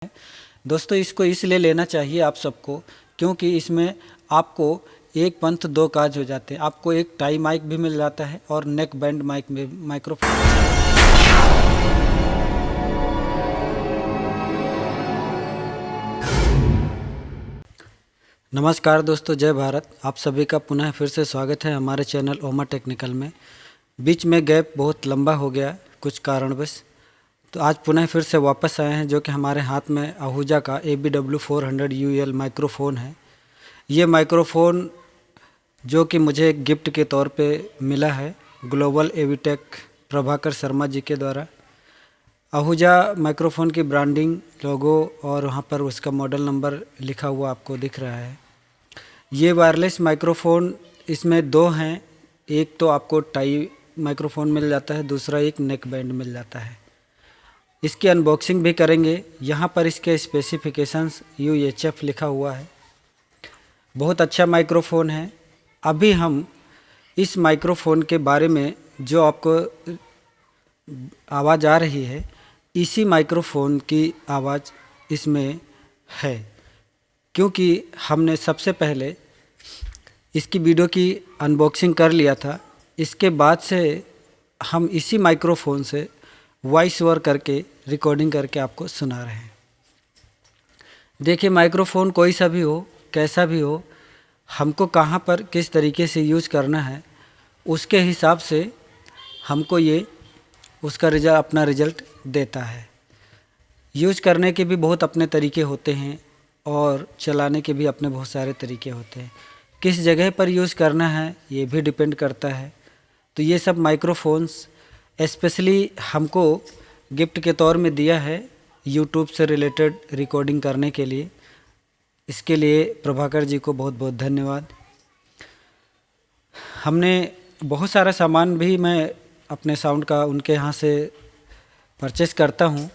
दोस्तों इसको इसलिए लेना चाहिए आप सबको, क्योंकि इसमें आपको एक पंथ दो काज हो जाते हैं। आपको एक टाई माइक भी मिल जाता है और नेक बैंड माइक में माइक्रोफोन। नमस्कार दोस्तों, जय भारत। आप सभी का पुनः फिर से स्वागत है हमारे चैनल ओमा टेक्निकल में। बीच में गैप बहुत लंबा हो गया कुछ कारणवश, तो आज पुनः फिर से वापस आए हैं, जो कि हमारे हाथ में आहूजा का ABW400UL माइक्रोफ़ोन है। ये माइक्रोफ़ोन जो कि मुझे एक गिफ्ट के तौर पे मिला है ग्लोबल एवीटेक प्रभाकर शर्मा जी के द्वारा। आहूजा माइक्रोफ़ोन की ब्रांडिंग, लोगो और वहाँ पर उसका मॉडल नंबर लिखा हुआ आपको दिख रहा है। ये वायरलेस माइक्रोफ़ोन इसमें दो हैं, एक तो आपको टाई माइक्रोफ़ोन मिल जाता है, दूसरा एक नेक बैंड मिल जाता है। इसकी अनबॉक्सिंग भी करेंगे। यहाँ पर इसके स्पेसिफिकेशंस UHF लिखा हुआ है। बहुत अच्छा माइक्रोफ़ोन है। अभी हम इस माइक्रोफ़ोन के बारे में जो आपको आवाज़ आ रही है, इसी माइक्रोफ़ोन की आवाज़ इसमें है, क्योंकि हमने सबसे पहले इसकी वीडियो की अनबॉक्सिंग कर लिया था। इसके बाद से हम इसी माइक्रोफ़ोन से वॉइस ओवर करके रिकॉर्डिंग करके आपको सुना रहे हैं। देखिए, माइक्रोफ़ोन कोई सा भी हो, कैसा भी हो, हमको कहाँ पर किस तरीके से यूज़ करना है, उसके हिसाब से हमको ये उसका अपना रिज़ल्ट देता है। यूज़ करने के भी बहुत अपने तरीके होते हैं और चलाने के भी अपने बहुत सारे तरीके होते हैं। किस जगह पर यूज़ करना है ये भी डिपेंड करता है। तो ये सब माइक्रोफ़ोन्स स्पेशली हमको गिफ्ट के तौर में दिया है यूट्यूब से रिलेटेड रिकॉर्डिंग करने के लिए। इसके लिए प्रभाकर जी को बहुत बहुत धन्यवाद। हमने बहुत सारा सामान भी मैं अपने साउंड का उनके यहाँ से परचेस करता हूँ,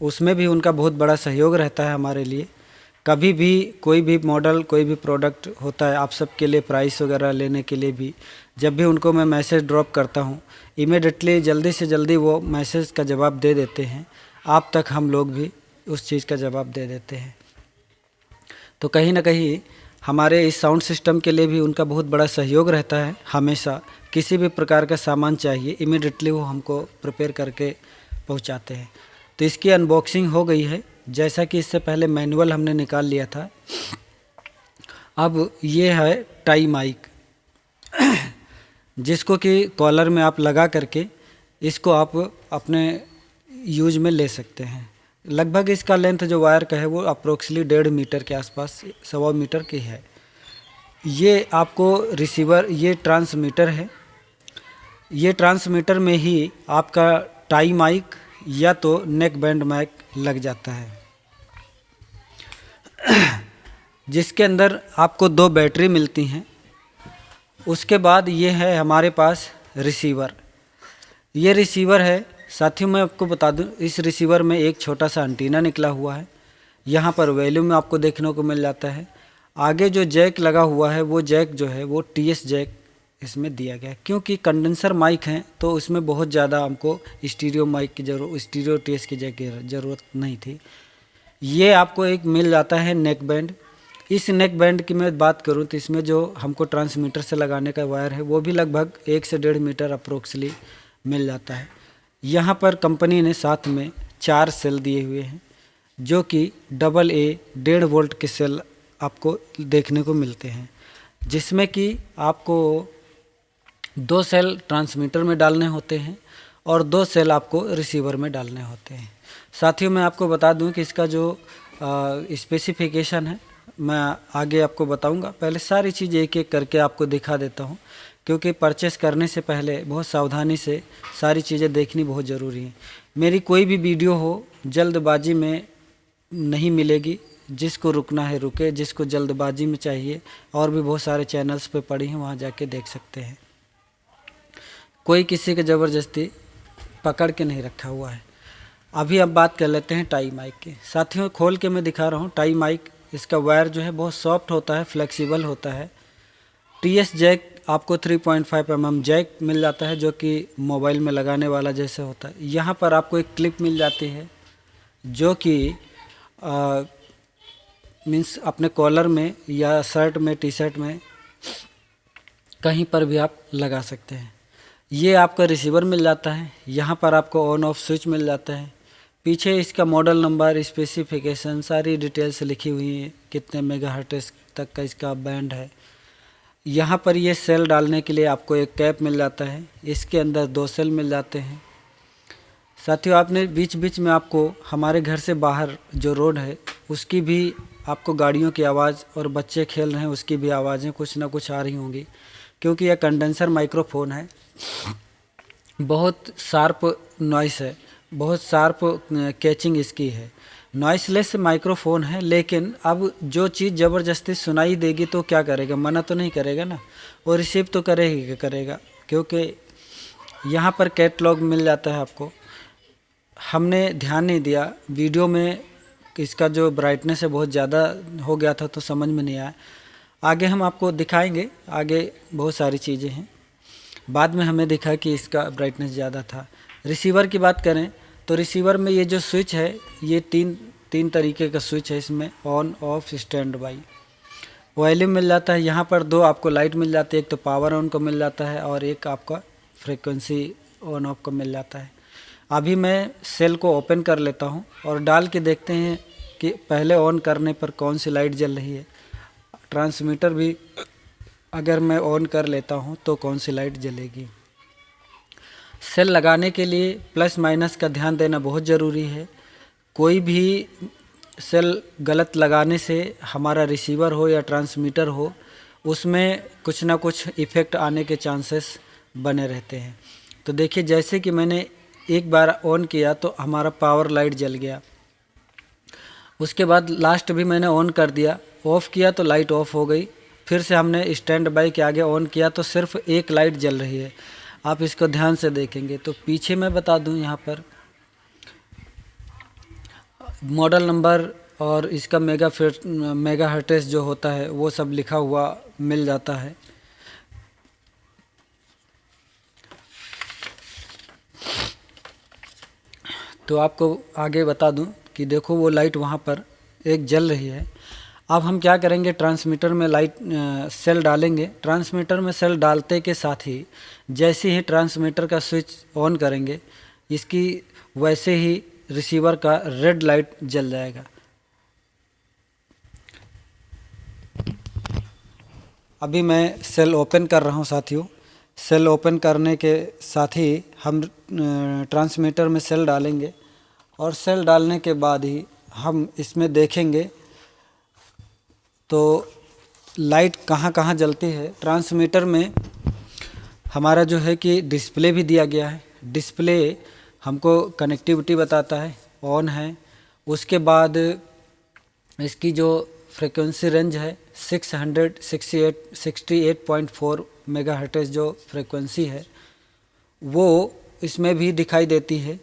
उसमें भी उनका बहुत बड़ा सहयोग रहता है हमारे लिए। कभी भी कोई भी मॉडल, कोई भी प्रोडक्ट होता है आप सबके लिए, प्राइस वगैरह लेने के लिए भी जब भी उनको मैं मैसेज ड्रॉप करता हूँ, इमीडिएटली जल्दी से जल्दी वो मैसेज का जवाब दे देते हैं। आप तक हम लोग भी उस चीज़ का जवाब दे देते हैं। तो कहीं ना कहीं हमारे इस साउंड सिस्टम के लिए भी उनका बहुत बड़ा सहयोग रहता है। हमेशा किसी भी प्रकार का सामान चाहिए, इमीडिएटली वो हमको प्रिपेयर करके पहुंचाते हैं। तो इसकी अनबॉक्सिंग हो गई है। जैसा कि इससे पहले मैनुअल हमने निकाल लिया था। अब ये है टाई माइक, जिसको कि कॉलर में आप लगा करके इसको आप अपने यूज में ले सकते हैं। लगभग इसका लेंथ जो वायर का है वो अप्रोक्सीमेटली 1.5 मीटर के आसपास, 1.25 मीटर की है। ये आपको रिसीवर, ये ट्रांसमीटर है। ये ट्रांसमीटर में ही आपका टाई माइक या तो नेक बैंड माइक लग जाता है, जिसके अंदर आपको 2 बैटरी मिलती हैं। उसके बाद ये है हमारे पास रिसीवर। ये रिसीवर है साथियों, मैं आपको बता दूं, इस रिसीवर में एक छोटा सा एंटीना निकला हुआ है। यहाँ पर वॉल्यूम आपको देखने को मिल जाता है। आगे जो जैक लगा हुआ है वो जैक जो है वो TS जैक इसमें दिया गया है, क्योंकि कंडेंसर माइक हैं तो उसमें बहुत ज़्यादा हमको स्टीरियो माइक की स्टीरियो TS की जैक की ज़रूरत नहीं थी। ये आपको एक मिल जाता है नेक बैंड। इस नेक बैंड की मैं बात करूं तो इसमें जो हमको ट्रांसमीटर से लगाने का वायर है वो भी लगभग 1 से 1.5 मीटर अप्रोक्सली मिल जाता है। यहाँ पर कंपनी ने साथ में 4 सेल दिए हुए हैं, जो कि AA 1.5 वोल्ट के सेल आपको देखने को मिलते हैं, जिसमें कि आपको 2 सेल ट्रांसमीटर में डालने होते हैं और 2 सेल आपको रिसीवर में डालने होते हैं। साथियों, मैं आपको बता दूं कि इसका जो स्पेसिफिकेशन है मैं आगे आपको बताऊंगा। पहले सारी चीज़ एक एक करके आपको दिखा देता हूं, क्योंकि परचेस करने से पहले बहुत सावधानी से सारी चीज़ें देखनी बहुत ज़रूरी है। मेरी कोई भी वीडियो हो जल्दबाजी में नहीं मिलेगी। जिसको रुकना है रुके, जिसको जल्दबाजी में चाहिए और भी बहुत सारे चैनल्स पे पड़ी हैं, वहाँ जाके देख सकते हैं। कोई किसी के ज़बरदस्ती पकड़ के नहीं रखा हुआ है। अभी अब बात कर लेते हैं टाई माइक की। साथियों, खोल के मैं दिखा रहा हूँ टाई माइक। इसका वायर जो है बहुत सॉफ्ट होता है, फ्लेक्सिबल होता है। TS जैक आपको 3.5 mm जैक मिल जाता है, जो कि मोबाइल में लगाने वाला जैसे होता है। यहाँ पर आपको एक क्लिप मिल जाती है, जो कि मीन्स अपने कॉलर में या शर्ट में, टी शर्ट में, कहीं पर भी आप लगा सकते हैं। ये आपका रिसीवर मिल जाता है। यहाँ पर आपको ऑन ऑफ स्विच मिल जाता है। पीछे इसका मॉडल नंबर, स्पेसिफिकेशन, सारी डिटेल्स लिखी हुई है, कितने मेगाहर्ट्ज़ तक का इसका बैंड है। यहाँ पर ये सेल डालने के लिए आपको एक कैप मिल जाता है। इसके अंदर 2 सेल मिल जाते हैं। साथियों, आपने बीच बीच में आपको हमारे घर से बाहर जो रोड है उसकी भी आपको गाड़ियों की आवाज़ और बच्चे खेल रहे हैं उसकी भी आवाज़ें कुछ ना कुछ आ रही होंगी, क्योंकि यह कंडेंसर माइक्रोफोन है। बहुत शार्प नॉइस है, बहुत शार्प कैचिंग इसकी है। नॉइसलेस माइक्रोफोन है, लेकिन अब जो चीज़ ज़बरदस्ती सुनाई देगी तो क्या करेगा, मना तो नहीं करेगा ना, वो रिसीव तो करेगा, क्योंकि यहाँ पर कैटलॉग मिल जाता है आपको। हमने ध्यान नहीं दिया, वीडियो में इसका जो ब्राइटनेस है बहुत ज़्यादा हो गया था तो समझ में नहीं आया। आगे हम आपको दिखाएंगे, आगे बहुत सारी चीज़ें हैं। बाद में हमें दिखा कि इसका ब्राइटनेस ज़्यादा था। रिसीवर की बात करें तो रिसीवर में ये जो स्विच है, ये तीन तरीके का स्विच है इसमें, on, off, stand by. Volume मिल जाता है। यहाँ पर 2 आपको लाइट मिल जाती है, एक तो पावर ऑन को मिल जाता है और एक आपका फ्रीक्वेंसी ऑन ऑफ को मिल जाता है। अभी मैं सेल को ओपन कर लेता हूँ और डाल के देखते हैं कि पहले ऑन करने पर कौन सी लाइट जल रही है। ट्रांसमीटर भी अगर मैं ऑन कर लेता हूँ तो कौन सी लाइट जलेगी। सेल लगाने के लिए प्लस माइनस का ध्यान देना बहुत ज़रूरी है। कोई भी सेल गलत लगाने से हमारा रिसीवर हो या ट्रांसमीटर हो, उसमें कुछ ना कुछ इफ़ेक्ट आने के चांसेस बने रहते हैं। तो देखिए, जैसे कि मैंने एक बार ऑन किया तो हमारा पावर लाइट जल गया। उसके बाद लास्ट भी मैंने ऑन कर दिया, ऑफ़ किया तो लाइट ऑफ हो गई। फिर से हमने स्टैंड बाई के आगे ऑन किया तो सिर्फ एक लाइट जल रही है। आप इसको ध्यान से देखेंगे तो पीछे मैं बता दूं, यहाँ पर मॉडल नंबर और इसका मेगाहर्ट्ज़ जो होता है वो सब लिखा हुआ मिल जाता है। तो आपको आगे बता दूं कि देखो वो लाइट वहाँ पर एक जल रही है। अब हम क्या करेंगे, ट्रांसमीटर में सेल डालेंगे। ट्रांसमीटर में सेल डालते के साथ ही जैसे ही ट्रांसमीटर का स्विच ऑन करेंगे, इसकी वैसे ही रिसीवर का रेड लाइट जल जाएगा। अभी मैं सेल ओपन कर रहा हूँ साथियों। सेल ओपन करने के साथ ही हम ट्रांसमीटर में सेल डालेंगे और सेल डालने के बाद ही हम इसमें देखेंगे तो लाइट कहाँ कहाँ जलती है। ट्रांसमीटर में हमारा जो है कि डिस्प्ले भी दिया गया है। डिस्प्ले हमको कनेक्टिविटी बताता है, ऑन है। उसके बाद इसकी जो फ्रीक्वेंसी रेंज है 68.4 मेगाहर्ट्ज़ जो फ्रीक्वेंसी है वो इसमें भी दिखाई देती है।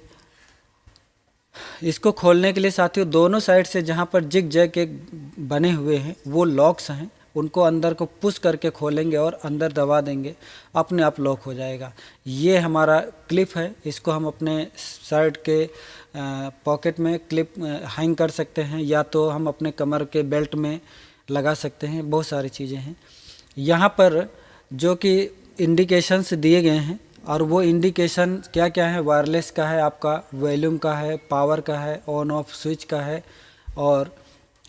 इसको खोलने के लिए साथियों दोनों साइड से जहाँ पर जिग जैग के बने हुए हैं वो लॉक्स हैं, उनको अंदर को पुश करके खोलेंगे और अंदर दबा देंगे, अपने आप लॉक हो जाएगा। ये हमारा क्लिप है, इसको हम अपने शर्ट के पॉकेट में क्लिप हैंग कर सकते हैं या तो हम अपने कमर के बेल्ट में लगा सकते हैं। बहुत सारी चीज़ें हैं यहाँ पर जो कि इंडिकेशंस दिए गए हैं और वो इंडिकेशन क्या क्या है, वायरलेस का है, आपका वॉल्यूम का है, पावर का है, ऑन ऑफ स्विच का है और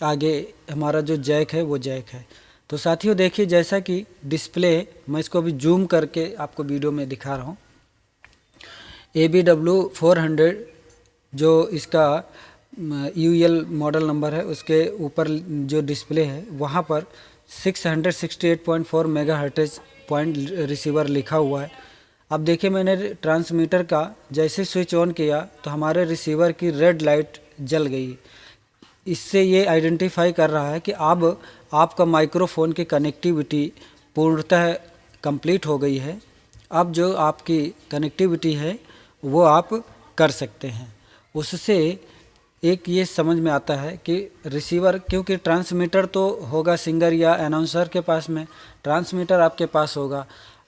आगे हमारा जो जैक है वो जैक है। तो साथियों देखिए, जैसा कि डिस्प्ले, मैं इसको अभी जूम करके आपको वीडियो में दिखा रहा हूँ। ABW400 जो इसका UL मॉडल नंबर है, उसके ऊपर जो डिस्प्ले है वहाँ पर 668.4 मेगाहर्ट्ज़ पॉइंट रिसीवर लिखा हुआ है। अब देखिए, मैंने ट्रांसमीटर का जैसे स्विच ऑन किया तो हमारे रिसीवर की रेड लाइट जल गई। इससे ये आइडेंटिफाई कर रहा है कि अब आपका माइक्रोफोन की कनेक्टिविटी पूर्णतः कंप्लीट हो गई है। अब जो आपकी कनेक्टिविटी है वो आप कर सकते हैं। उससे एक ये समझ में आता है कि रिसीवर, क्योंकि ट्रांसमीटर तो होगा सिंगर या अनाउंसर के पास में, ट्रांसमीटर आपके पास होगा।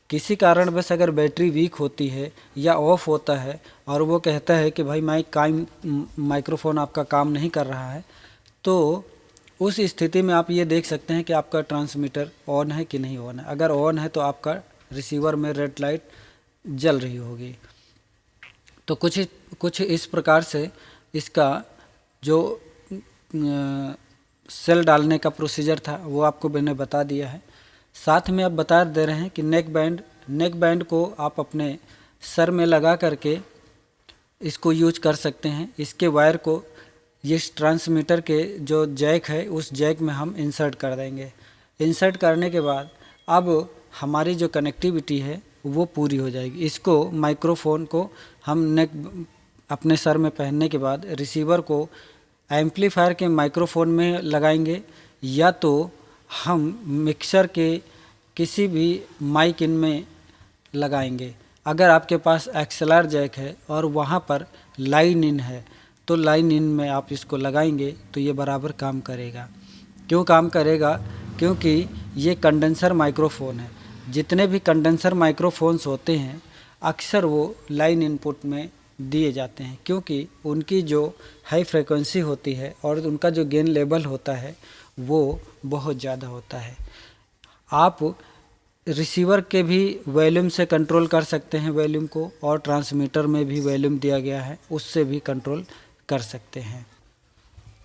किसी कारण बस अगर बैटरी वीक होती है या ऑफ होता है और वो कहता है कि भाई माइक्रोफोन आपका काम नहीं कर रहा है, तो उस स्थिति में आप ये देख सकते हैं कि आपका ट्रांसमीटर ऑन है कि नहीं ऑन है। अगर ऑन है तो आपका रिसीवर में रेड लाइट जल रही होगी। तो कुछ इस प्रकार से इसका जो सेल डालने का प्रोसीजर था वो आपको मैंने बता दिया है। साथ में अब बता दे रहे हैं कि नेक बैंड को आप अपने सर में लगा करके इसको यूज कर सकते हैं। इसके वायर को इस ट्रांसमीटर के जो जैक है उस जैक में हम इंसर्ट कर देंगे। इंसर्ट करने के बाद अब हमारी जो कनेक्टिविटी है वो पूरी हो जाएगी। इसको माइक्रोफोन को हम अपने सर में पहनने के बाद रिसीवर को एम्पलीफायर के माइक्रोफोन में लगाएंगे, या तो हम मिक्सर के किसी भी माइक इन में लगाएंगे। अगर आपके पास एक्सएलआर जैक है और वहाँ पर लाइन इन है तो लाइन इन में आप इसको लगाएंगे तो ये बराबर काम करेगा। क्यों काम करेगा? क्योंकि ये कंडेंसर माइक्रोफोन है। जितने भी कंडेंसर माइक्रोफोन्स होते हैं अक्सर वो लाइन इनपुट में दिए जाते हैं, क्योंकि उनकी जो हाई फ्रीक्वेंसी होती है और उनका जो गेन लेवल होता है वो बहुत ज़्यादा होता है। आप रिसीवर के भी वॉल्यूम से कंट्रोल कर सकते हैं वॉल्यूम को, और ट्रांसमीटर में भी वॉल्यूम दिया गया है उससे भी कंट्रोल कर सकते हैं।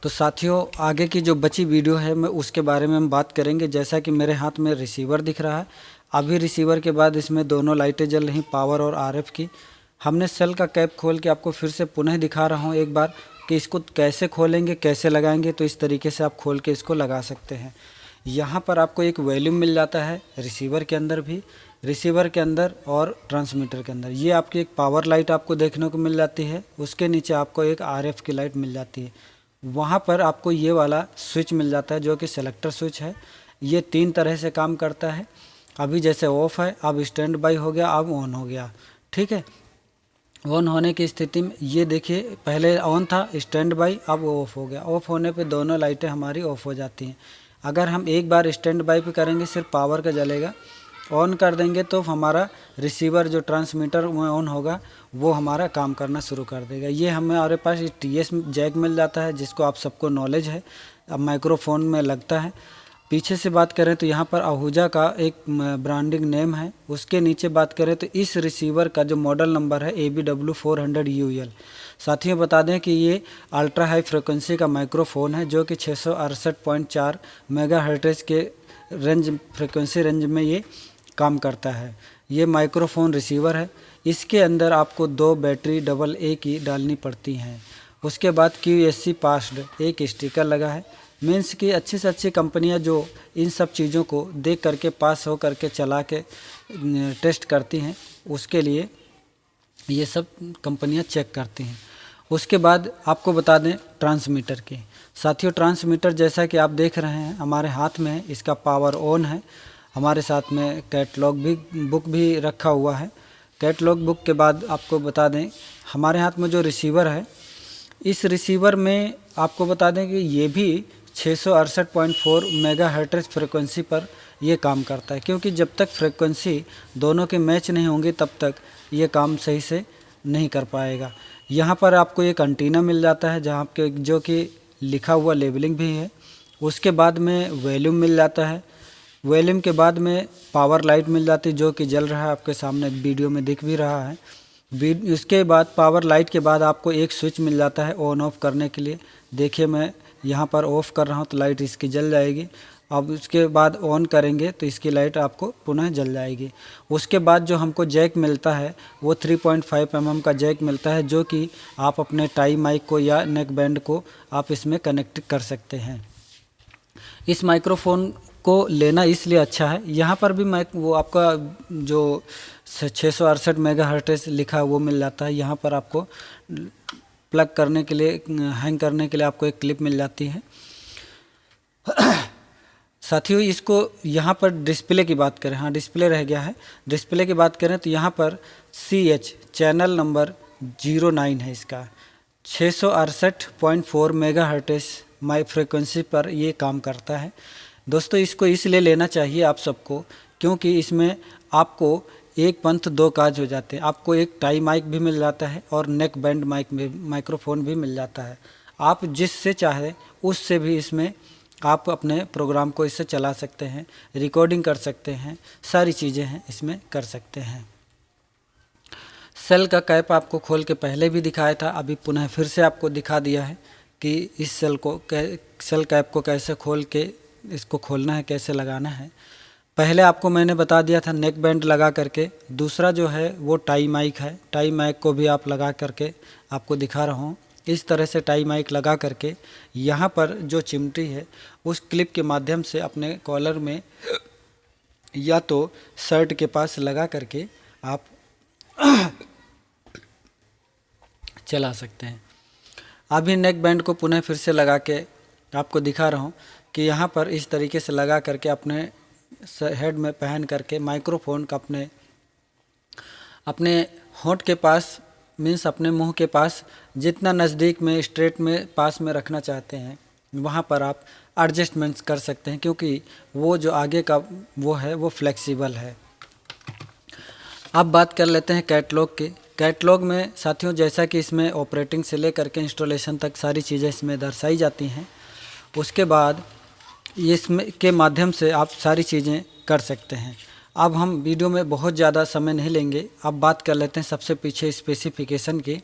तो साथियों, आगे की जो बची वीडियो है मैं उसके बारे में हम बात करेंगे। जैसा कि मेरे हाथ में रिसीवर दिख रहा है, अभी रिसीवर के बाद इसमें दोनों लाइटें जल रही, पावर और आरएफ की। हमने सेल का कैप खोल के आपको फिर से पुनः दिखा रहा हूँ एक बार कि इसको कैसे खोलेंगे, कैसे लगाएंगे। तो इस तरीके से आप खोल के इसको लगा सकते हैं। यहाँ पर आपको एक वॉल्यूम मिल जाता है रिसीवर के अंदर भी, रिसीवर के अंदर और ट्रांसमीटर के अंदर। ये आपकी एक पावर लाइट आपको देखने को मिल जाती है, उसके नीचे आपको एक आरएफ की लाइट मिल जाती है। वहाँ पर आपको ये वाला स्विच मिल जाता है जो कि सेलेक्टर स्विच है। ये 3 तरह से काम करता है। अभी जैसे ऑफ है, अब स्टैंड बाई हो गया, अब ऑन हो गया। ठीक है, ऑन होने की स्थिति में ये देखिए, पहले ऑन था, स्टैंड बाई, अब ऑफ हो गया। ऑफ होने पे दोनों लाइटें हमारी ऑफ हो जाती हैं। अगर हम एक बार स्टैंड बाई पे करेंगे सिर्फ पावर का जलेगा, ऑन कर देंगे तो हमारा रिसीवर जो ट्रांसमीटर में ऑन होगा वो हमारा काम करना शुरू कर देगा। ये हमारे पास टीएस जैक मिल जाता है जिसको आप सबको नॉलेज है, अब माइक्रोफोन में लगता है। पीछे से बात करें तो यहाँ पर आहूजा का एक ब्रांडिंग नेम है। उसके नीचे बात करें तो इस रिसीवर का जो मॉडल नंबर है ABW400UL। साथियों, बता दें कि ये अल्ट्रा हाई फ्रिक्वेंसी का माइक्रोफोन है जो कि 668.4 मेगाहर्ट्ज के फ्रिक्वेंसी रेंज में ये काम करता है। ये माइक्रोफोन रिसीवर है। इसके अंदर आपको 2 बैटरी AA की डालनी पड़ती हैं। उसके बाद QSC पास्ड एक स्टिकर लगा है। मीन्स कि अच्छी से अच्छी कंपनियां जो इन सब चीज़ों को देख करके पास हो करके चला के टेस्ट करती हैं, उसके लिए ये सब कंपनियां चेक करती हैं। उसके बाद आपको बता दें ट्रांसमीटर की। साथियों, ट्रांसमीटर जैसा कि आप देख रहे हैं हमारे हाथ में, इसका पावर ऑन है। हमारे साथ में कैटलॉग बुक भी रखा हुआ है। कैटलॉग बुक के बाद आपको बता दें हमारे हाथ में जो रिसीवर है, इस रिसीवर में आपको बता दें कि ये भी 668.4 मेगाहर्ट्ज फ्रिक्वेंसी पर ये काम करता है, क्योंकि जब तक फ्रिक्वेंसी दोनों के मैच नहीं होंगे तब तक ये काम सही से नहीं कर पाएगा। यहाँ पर आपको एक एंटीना मिल जाता है जहाँ के जो कि लिखा हुआ लेबलिंग भी है। उसके बाद में वॉल्यूम मिल जाता है। वॉल्यूम के बाद में पावर लाइट मिल जाती है जो कि जल रहा है, आपके सामने वीडियो में दिख भी रहा है। उसके बाद पावर लाइट के बाद आपको एक स्विच मिल जाता है ऑन ऑफ करने के लिए। देखिए, मैं यहाँ पर ऑफ़ कर रहा हूँ तो लाइट इसकी जल जाएगी। अब उसके बाद ऑन करेंगे तो इसकी लाइट आपको पुनः जल जाएगी। उसके बाद जो हमको जैक मिलता है वो 3.5 mm का जैक मिलता है, जो कि आप अपने टाई माइक को या नेक बैंड को आप इसमें कनेक्ट कर सकते हैं। इस माइक्रोफोन को लेना इसलिए अच्छा है, यहाँ पर भी माइक वो आपका जो 668 मेगाहर्ट्ज लिखा है वो मिल जाता है। यहाँ पर आपको प्लग करने के लिए, हैंग करने के लिए आपको एक क्लिप मिल जाती है। साथियों, इसको यहाँ पर डिस्प्ले की बात करें, हाँ डिस्प्ले रह गया है। डिस्प्ले की बात करें तो यहाँ पर CH चैनल नंबर 09 है। इसका 668.4 मेगाहर्ट्ज माई फ्रिक्वेंसी पर ये काम करता है। दोस्तों, इसको इसलिए लेना चाहिए आप सबको क्योंकि इसमें आपको एक पंथ दो काज हो जाते हैं। आपको एक टाई माइक भी मिल जाता है और नेक बैंड माइक्रोफोन भी मिल जाता है। आप जिससे चाहे उससे भी इसमें आप अपने प्रोग्राम को इससे चला सकते हैं, रिकॉर्डिंग कर सकते हैं, सारी चीज़ें हैं इसमें कर सकते हैं। सेल का कैप आपको खोल के पहले भी दिखाया था, अभी पुनः फिर से आपको दिखा दिया है कि इस सेल कैप को कैसे खोल के इसको खोलना है, कैसे लगाना है। पहले आपको मैंने बता दिया था नेक बैंड लगा करके। दूसरा जो है वो टाई माइक है, टाई माइक को भी आप लगा करके आपको दिखा रहा हूँ। इस तरह से टाई माइक लगा करके यहाँ पर जो चिमटी है उस क्लिप के माध्यम से अपने कॉलर में या तो शर्ट के पास लगा करके आप चला सकते हैं। अभी नेक बैंड को पुनः फिर से लगा के आपको दिखा रहा हूँ कि यहाँ पर इस तरीके से लगा करके अपने हेड में पहन करके माइक्रोफोन का अपने होंठ के पास मीन्स अपने मुंह के पास जितना नज़दीक में स्ट्रेट में पास में रखना चाहते हैं वहाँ पर आप एडजस्टमेंट्स कर सकते हैं, क्योंकि वो जो आगे का वो है वो फ्लेक्सिबल है। अब बात कर लेते हैं कैटलॉग की। कैटलॉग में साथियों जैसा कि इसमें ऑपरेटिंग से लेकर के इंस्टॉलेशन तक सारी चीज़ें इसमें दर्शाई जाती हैं। उसके बाद इसमें के माध्यम से आप सारी चीज़ें कर सकते हैं। अब हम वीडियो में बहुत ज़्यादा समय नहीं लेंगे, अब बात कर लेते हैं सबसे पीछे स्पेसिफिकेशन की।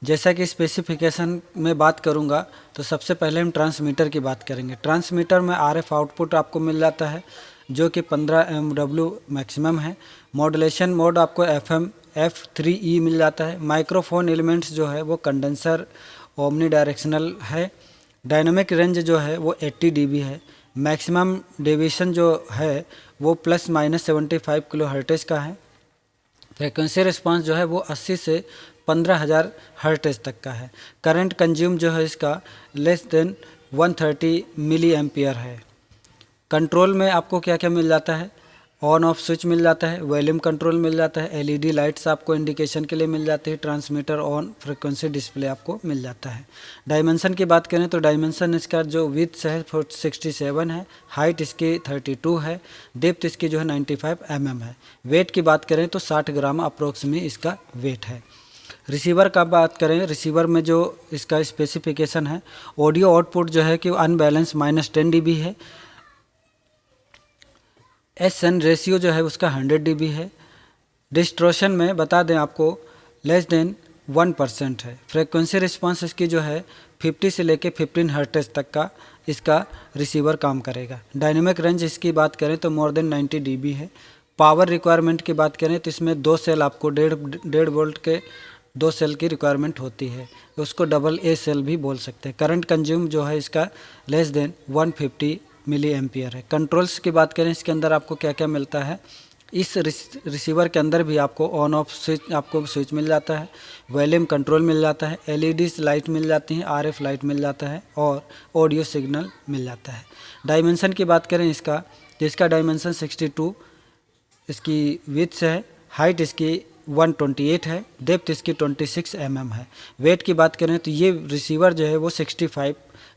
जैसा कि स्पेसिफिकेशन में बात करूंगा तो सबसे पहले हम ट्रांसमीटर की बात करेंगे। ट्रांसमीटर में आरएफ आउटपुट आपको मिल जाता है जो कि 15 MW मैक्सिमम है। मॉड्यूलेशन मोड आपको FM F3E मिल जाता है। माइक्रोफोन एलिमेंट्स जो है वो कंडेंसर ओमनी डायरेक्शनल है। डायनामिक रेंज जो है वो 80 dB है। मैक्सिमम डेविएशन जो है वो ±75 kHz का है। फ्रिक्वेंसी रिस्पांस जो है वो 80 से 15,000 हर्ट्ज तक का है। करंट कंज्यूम जो है इसका लेस देन 130 मिली एम्पियर है। कंट्रोल में आपको क्या क्या मिल जाता है, ऑन ऑफ स्विच मिल जाता है, वॉल्यूम कंट्रोल मिल जाता है, LED लाइट्स आपको इंडिकेशन के लिए मिल जाती है, ट्रांसमीटर ऑन फ्रिक्वेंसी डिस्प्ले आपको मिल जाता है। डायमेंशन की बात करें तो डायमेंशन इसका जो विड्थ है 67 है, हाइट इसकी 32 है, डेप्थ इसकी जो है 95 mm है। वेट की बात करें तो 60 ग्राम अप्रोक्सीमेट इसका वेट है। रिसीवर का बात करें, रिसीवर में जो इसका स्पेसिफिकेशन है, ऑडियो आउटपुट जो है कि अनबैलेंस -10 dB है। SN रेशियो जो है उसका 100 dB है। डिस्टॉर्शन में बता दें आपको लेस देन 1% है। फ्रीक्वेंसी रिस्पांस इसकी जो है 50 से लेके 15 हर्ट्ज तक का इसका रिसीवर काम करेगा। डायनेमिक रेंज इसकी बात करें तो मोर देन 90 dB है। पावर रिक्वायरमेंट की बात करें तो इसमें 2 सेल आपको 1.5 वोल्ट के 2 सेल की रिक्वायरमेंट होती है, उसको AA सेल भी बोल सकते हैं। करंट कंज्यूम जो है इसका लेस देन 150 मिली एम्पियर है। कंट्रोल्स की बात करें इसके अंदर आपको क्या क्या मिलता है, इस रिसीवर के अंदर भी आपको ऑन ऑफ स्विच आपको स्विच मिल जाता है, वॉल्यूम कंट्रोल मिल जाता है, LEDs लाइट मिल जाती हैं, RF लाइट मिल जाता है और ऑडियो सिग्नल मिल जाता है। डायमेंशन की बात करें इसका तो इसका डायमेंशन 62 इसकी विड्थ है, हाइट इसकी 128 है, डेप्थ इसकी 26 mm है। वेट की बात करें तो ये रिसीवर जो है वो 65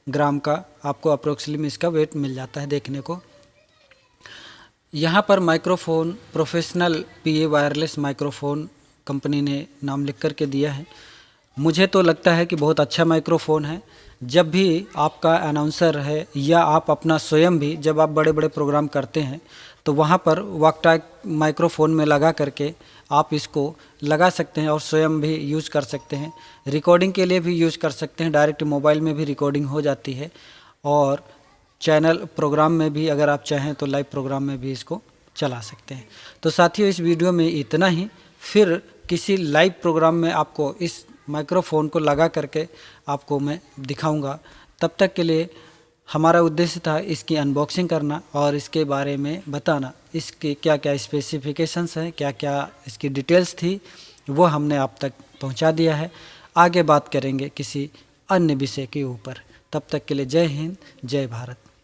ग्राम का आपको अप्रोक्सीमेटली इसका वेट मिल जाता है देखने को। यहाँ पर microphone professional PA wireless microphone company ने नाम लिख कर के दिया है। मुझे तो लगता है कि बहुत अच्छा माइक्रोफोन है। जब भी आपका अनाउंसर है या आप अपना स्वयं भी जब आप बड़े बड़े प्रोग्राम करते हैं तो वहाँ पर वॉकटॉक माइक्रोफोन में लगा करके आप इसको लगा सकते हैं और स्वयं भी यूज़ कर सकते हैं। रिकॉर्डिंग के लिए भी यूज़ कर सकते हैं, डायरेक्ट मोबाइल में भी रिकॉर्डिंग हो जाती है और चैनल प्रोग्राम में भी अगर आप चाहें तो लाइव प्रोग्राम में भी इसको चला सकते हैं। तो साथियों इस वीडियो में इतना ही, फिर किसी लाइव प्रोग्राम में आपको इस माइक्रोफोन को लगा करके आपको मैं दिखाऊंगा। तब तक के लिए हमारा उद्देश्य था इसकी अनबॉक्सिंग करना और इसके बारे में बताना, इसके क्या क्या स्पेसिफिकेशंस हैं, क्या क्या इसकी डिटेल्स थी, वो हमने आप तक पहुंचा दिया है। आगे बात करेंगे किसी अन्य विषय के ऊपर। तब तक के लिए जय हिंद, जय भारत।